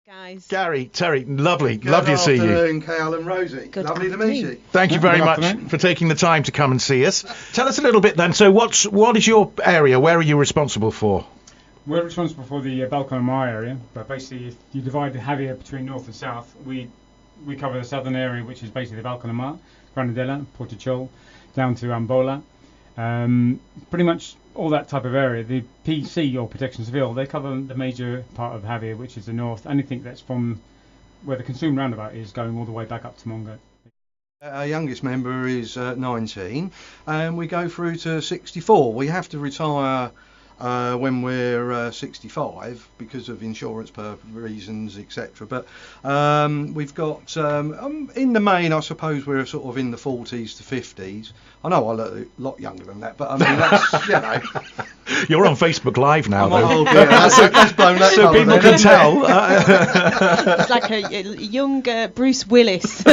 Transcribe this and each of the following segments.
Guys. Gary, Terry, lovely Good to see you. Good afternoon, Kal and Rosy. Good Lovely to meet you. Thank you very much for taking the time to come and see us. Tell us a little bit then. So, what is your area? Where are you responsible for? We're responsible for the Balcon Al Mar area, but basically, if you divide the Javier between north and south, we cover the southern area, which is basically the Balcon Al Mar, Granadella, Portuchol, down to Ambola. Pretty much all that type of area. The PC, or Protection Civil, they cover the major part of Javier, which is the north. Anything that's from where the Consume roundabout is, going all the way back up to Mongo. Our youngest member is 19, and we go through to 64. We have to retire when we're 65 because of insurance reasons, etc. But we've got, in the main, I suppose we're sort of in the 40s to 50s. I know I look a lot younger than that, but I mean, that's, you know. You're on Facebook Live now, though. Oh, dear. That's blown that so people can tell. It's like a young Bruce Willis.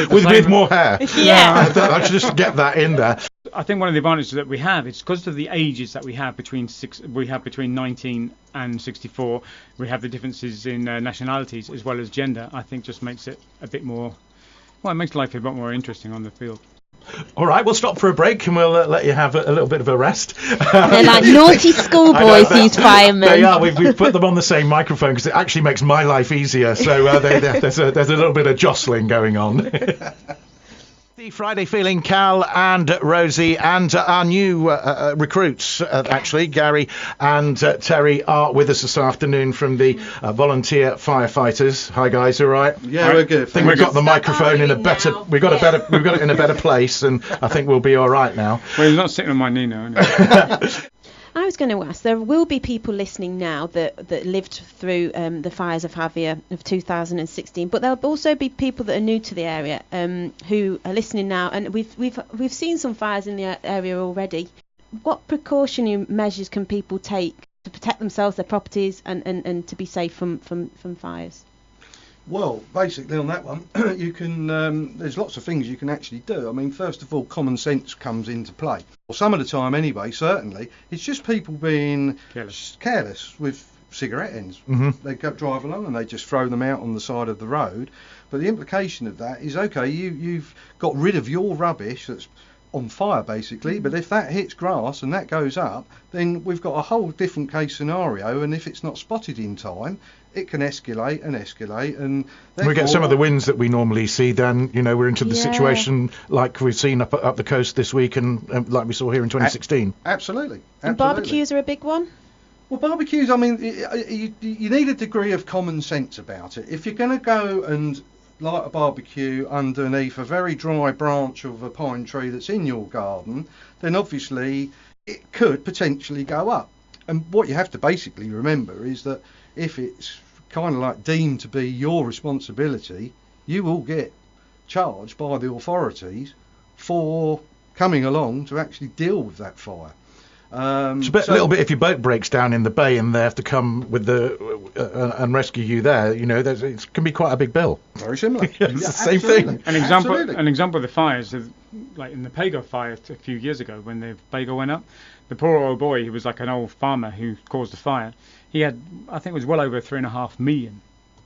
with more hair. Yeah. I should just get that in there. I think one of the advantages that we have is because of the ages that we have between 19 and 64. We have the differences in nationalities as well as gender. I think just makes it a bit more. Well, it makes life a bit more interesting on the field. All right, we'll stop for a break and we'll let you have a little bit of a rest. They're like naughty schoolboys, these firemen. They are. We've put them on the same microphone because it actually makes my life easier. So there's a little bit of jostling going on. The Friday Feeling, Kal and Rosy, and our new recruits, actually, Gary and Terry, are with us this afternoon from the Volunteer Firefighters. Hi guys, all right? Yeah, we're good. I think we've got the microphone in a better. We've got it in a better place, and I think we'll be all right now. Well, he's not sitting on my knee now. Anyway. I was going to ask, there will be people listening now that lived through the fires of Javier of 2016, but there'll also be people that are new to the area who are listening now, and we've seen some fires in the area already. What precautionary measures can people take to protect themselves, their properties, and to be safe from fires? Well, basically on that one, you can. There's lots of things you can actually do. I mean, first of all, common sense comes into play. Well, some of the time, anyway, certainly, it's just people being careless with cigarette ends. Mm-hmm. They drive along and they just throw them out on the side of the road. But the implication of that is, okay, you've got rid of your rubbish that's on fire, basically. But if that hits grass and that goes up, then we've got a whole different case scenario. And if it's not spotted in time, it can escalate, and we get some of the winds that we normally see. Then we're into the situation like we've seen up the coast this week, and like we saw here in 2016. Absolutely. And barbecues are a big one. Well, barbecues, I mean, you need a degree of common sense about it. If you're going to go and light a barbecue underneath a very dry branch of a pine tree that's in your garden, then obviously it could potentially go up. And what you have to basically remember is that if it's kind of like deemed to be your responsibility, you will get charged by the authorities for coming along to actually deal with that fire. It's a little bit if your boat breaks down in the bay and they have to come with and rescue you there. It can be quite a big bill. Very similar. It's the same thing. An example of the fires, like in the Pago fire a few years ago when the Pago went up. The poor old boy, who was like an old farmer who caused the fire, he had, I think it was well over a €3.5 million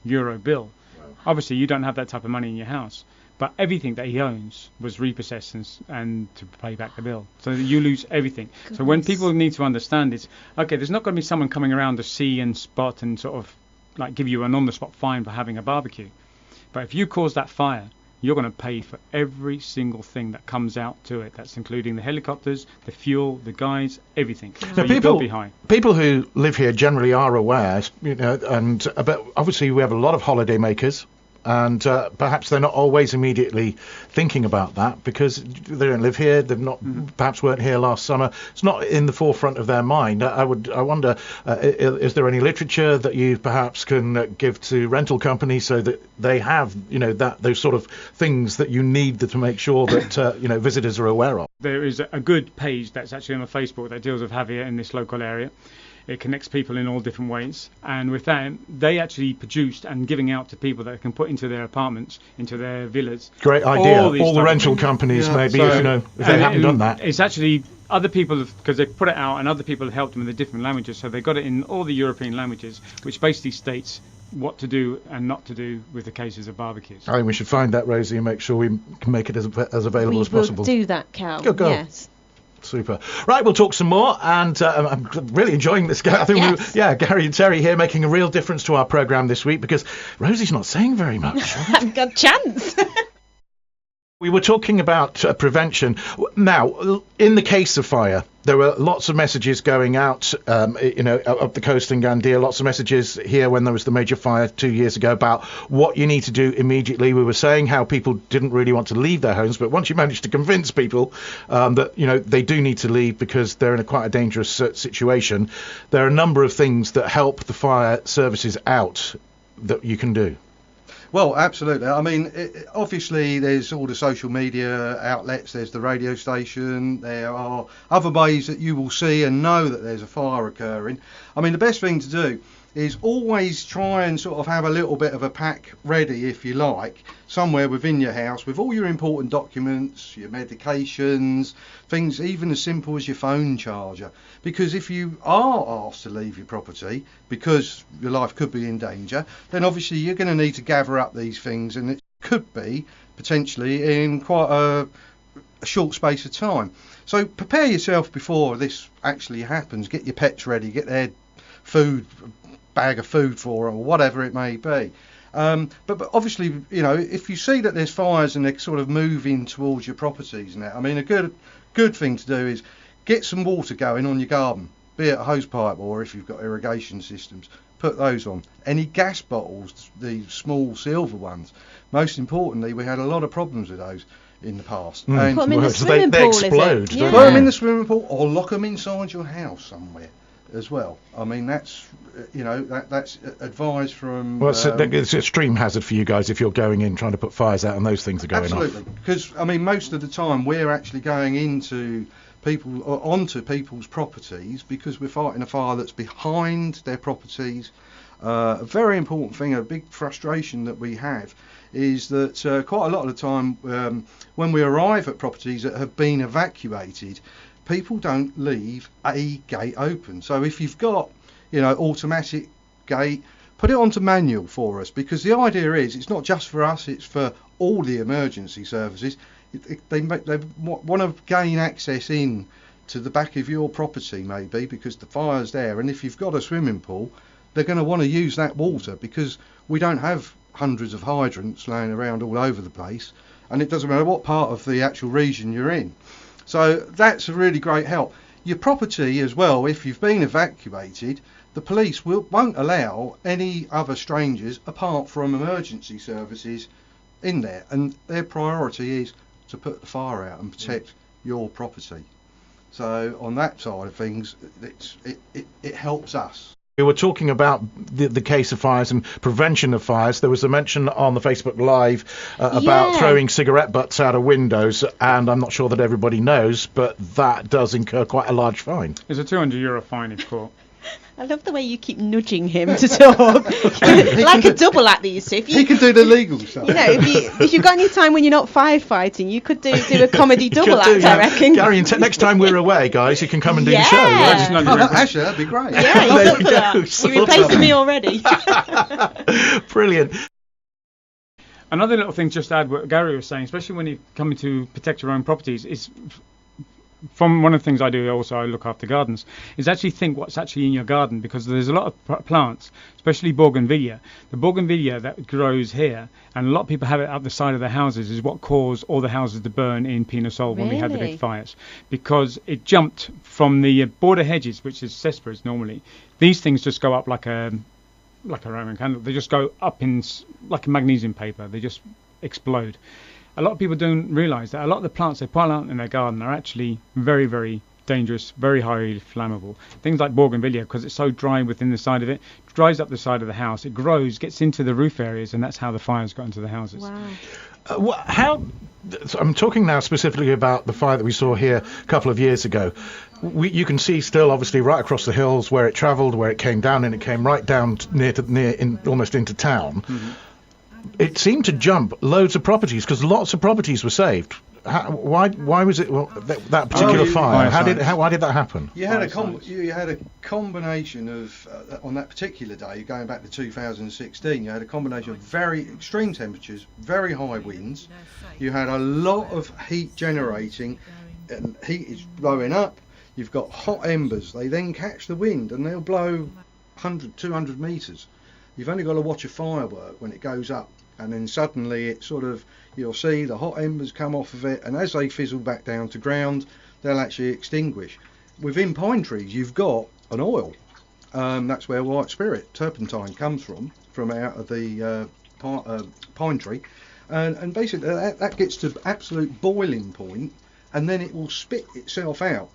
bill. Wow. Obviously, you don't have that type of money in your house, but everything that he owns was repossessed and to pay back the bill. So you lose everything. Goodness. So when people need to understand it's, okay, there's not going to be someone coming around to see and spot and sort of like give you an on-the-spot fine for having a barbecue. But if you cause that fire, you're going to pay for every single thing that comes out to it. That's including the helicopters, the fuel, the guides, everything. So your bill will be high. People who live here generally are aware, but obviously we have a lot of holiday makers, and perhaps they're not always immediately thinking about that because they don't live here. They've not, perhaps weren't here last summer. It's not in the forefront of their mind. I wonder, is there any literature that you perhaps can give to rental companies so that they have, those sort of things that you need to make sure that visitors are aware of? There is a good page that's actually on the Facebook that deals with Javier in this local area. It connects people in all different ways, and with that, they actually produced and giving out to people that can put into their apartments, into their villas. Great idea. All the rental companies, maybe, if they haven't done that. It's actually other people, because they put it out, and other people have helped them in the different languages. So they got it in all the European languages, which basically states what to do and not to do with the cases of barbecues. I think we should find that, Rosie, and make sure we can make it as available as possible. We will do that, Kal. Good girl. Yes. Super. Right, we'll talk some more, and I'm really enjoying this. I think Gary and Terry here making a real difference to our programme this week, because Rosie's not saying very much. I haven't got a chance. We were talking about prevention. Now, in the case of fire, there were lots of messages going out, up the coast in Gandia, lots of messages here when there was the major fire 2 years ago about what you need to do immediately. We were saying how people didn't really want to leave their homes, but once you manage to convince people that, they do need to leave because they're in quite a dangerous situation, there are a number of things that help the fire services out that you can do. Well, absolutely. I mean, obviously there's all the social media outlets, there's the radio station, there are other ways that you will see and know that there's a fire occurring. I mean, the best thing to do is always try and sort of have a little bit of a pack ready, if you like, somewhere within your house with all your important documents, your medications, things even as simple as your phone charger. Because if you are asked to leave your property because your life could be in danger, then obviously you're going to need to gather up these things, and it could be potentially in quite a short space of time. So prepare yourself before this actually happens. Get your pets ready, get their food, bag of food for them, or whatever it may be. But obviously, if you see that there's fires and they're sort of moving towards your properties now, I mean, a good thing to do is get some water going on your garden, be it a hose pipe or if you've got irrigation systems, put those on. Any gas bottles, the small silver ones, most importantly, we had a lot of problems with those in the past. Put them in the swimming they pool, explode, is it? don't Put them in the swimming pool or lock them inside your house somewhere as well. I mean, that's that's advice from. Well, it's an extreme hazard for you guys if you're going in trying to put fires out and those things are going absolutely, because I mean, most of the time we're actually going onto people's properties because we're fighting a fire that's behind their properties. A very important thing, a big frustration that we have, is that quite a lot of the time when we arrive at properties that have been evacuated, people don't leave a gate open. So if you've got, automatic gate, put it onto manual for us, because the idea is it's not just for us, it's for all the emergency services. They want to gain access in to the back of your property, maybe, because the fire's there. And if you've got a swimming pool, they're going to want to use that water, because we don't have hundreds of hydrants laying around all over the place, and it doesn't matter what part of the actual region you're in. So that's a really great help. Your property as well, if you've been evacuated, the police won't allow any other strangers apart from emergency services in there, and their priority is to put the fire out and protect your property. So on that side of things, it helps us. We were talking about the case of fires and prevention of fires. There was a mention on the Facebook Live about throwing cigarette butts out of windows, and I'm not sure that everybody knows, but that does incur quite a large fine. There's a €200 fine if caught. I love the way you keep nudging him to talk, like a double act that you see. He can do the legal stuff. If you've got any time when you're not firefighting, you could do a comedy double act, I reckon. Gary, next time we're away, guys, you can come and do the show. Actually, that'd be great. Yeah, he's up for that. You're replacing me already. Brilliant. Another little thing, just to add what Gary was saying, especially when you're coming to protect your own properties, is from one of the things I do also, I look after gardens, is actually think what's actually in your garden, because there's a lot of plants, especially bougainvillea. The bougainvillea that grows here, and a lot of people have it up the side of their houses, is what caused all the houses to burn in Pinosol when we had the big fires, because it jumped from the border hedges, which is cesspit normally. These things just go up like a Roman candle. They just go up in like a magnesium paper. They just explode. A lot of people don't realise that a lot of the plants they put out in their garden are actually very, very dangerous, very highly flammable. Things like bougainvillea, because it's so dry within the side of it, dries up the side of the house, it grows, gets into the roof areas, and that's how the fires got into the houses. Wow. So I'm talking now specifically about the fire that we saw here a couple of years ago. You can see still, obviously, right across the hills where it travelled, where it came down, and it came right down almost into town. Mm-hmm. It seemed to jump loads of properties, because lots of properties were saved. why was it that particular fire? Why did that happen? You had a combination of on that particular day, going back to 2016. You had a combination of very extreme temperatures, very high winds. You had a lot of heat generating, and heat is blowing up. You've got hot embers. They then catch the wind, and they'll blow 100, 200 metres. You've only got to watch a firework when it goes up, and then suddenly it sort of, you'll see the hot embers come off of it, and as they fizzle back down to ground, they'll actually extinguish. Within pine trees, you've got an oil. That's where white spirit, turpentine, comes from out of the pine tree, and basically that gets to absolute boiling point, and then it will spit itself out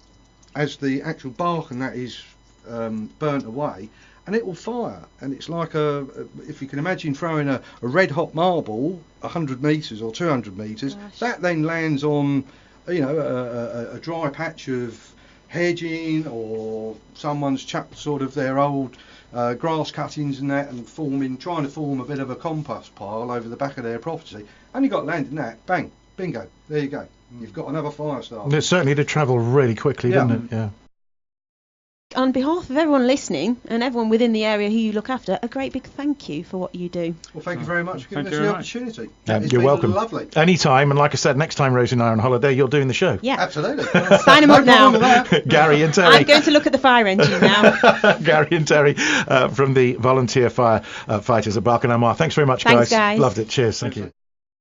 as the actual bark and that is burnt away, and it will fire. And it's like if you can imagine throwing a red hot marble 100 metres or 200 metres, that then lands on a dry patch of hedging, or someone's chucked sort of their old grass cuttings and that, and trying to form a bit of a compost pile over the back of their property, and you got land in that, bang, bingo, there you go. You've got another fire starter. It certainly did travel really quickly, didn't it? Yeah. On behalf of everyone listening and everyone within the area who you look after, a great big thank you for what you do. Well, thank you very much for giving us the opportunity. You're welcome. Lovely. Anytime, and like I said, next time Rosie and I are on holiday, you're doing the show. Yeah, absolutely. Sign them up now. Gary and Terry. I'm going to look at the fire engine now. Gary and Terry from the volunteer fighters at Balcon Al Mar. Thanks very much, Thanks, guys. Loved it. Cheers. Thank you.